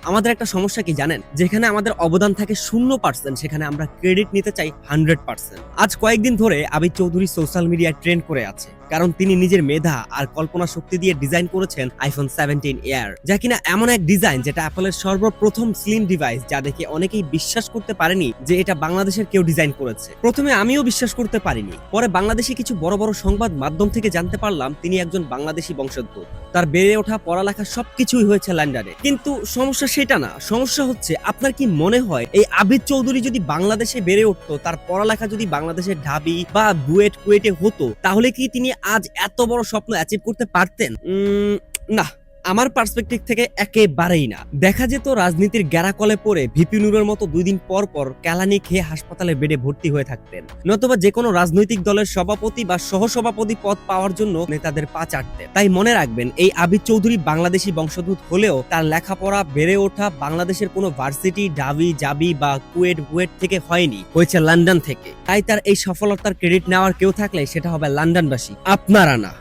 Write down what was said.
আমাদের একটা সমস্যা কি জানেন, যেখানে আমাদের অবদান থাকে 0%, সেখানে আমরা ক্রেডিট নিতে চাই 100%। আজ কয়েকদিন ধরে আবিদ চৌধুরী সোশ্যাল মিডিয়ায় ট্রেন্ড করে আছে, কারণ তিনি নিজের মেধা আর কল্পনা শক্তি দিয়ে ডিজাইন করেছেন আইফোন 17 এয়ার, যা কিনা এমন এক ডিজাইন যেটা অ্যাপলের সর্বপ্রথম স্লিম ডিভাইস, যা দেখে অনেকেই বিশ্বাস করতে পারেনি যে এটা বাংলাদেশের কেউ ডিজাইন করেছে। প্রথমে আমিও বিশ্বাস করতে পারিনি, পরে বাংলাদেশি কিছু বড় বড় সংবাদ মাধ্যম থেকে জানতে পারলাম তিনি একজন বাংলাদেশি বংশোদ্ভূত। তার বেড়ে ওঠা, পড়ালেখা সবকিছুই হয়েছে লন্ডনে। কিন্তু সমস্যা সেটা না, সমস্যা হচ্ছে আপনার কি মনে হয় এই আবিদ চৌধুরী যদি বাংলাদেশে বেড়ে উঠতো, তার পড়ালেখা যদি বাংলাদেশের ঢাবি বা বুয়েট কুয়েটে হতো, তাহলে কি তিনি আজ এত বড় স্বপ্ন অ্যাচিভ করতে পারতেন? না, আমার পার্সপেক্টিভ থেকে একেবারেই না। দেখা যেত রাজনীতির গ্যারাকলে পড়ে ভিপি নুরের মতো 2 দিন পর পর কেলানি খেয়ে হাসপাতালে বেডে ভর্তি হয়ে থাকতেন, নতুবা যে কোনো রাজনৈতিক দলের সভাপতি বা সহসভাপতি পদ পাওয়ার জন্য নেতাদের পা চাটতেন। তাই মনে রাখবেন, এই আবিদ চৌধুরী বাংলাদেশি বংশোদ্ভূত হলেও তার লেখাপড়া, বেড়ে ওঠা বাংলাদেশের কোনো ভার্সিটি, ঢাবি জাবি বা কুয়েট বুয়েট থেকে হয়নি, হয়েছে লন্ডন থেকে। তাই তার এই সফলতার ক্রেডিট নেওয়ার কেউ থাকলে সেটা হবে লন্ডনবাসী, আপনারা না।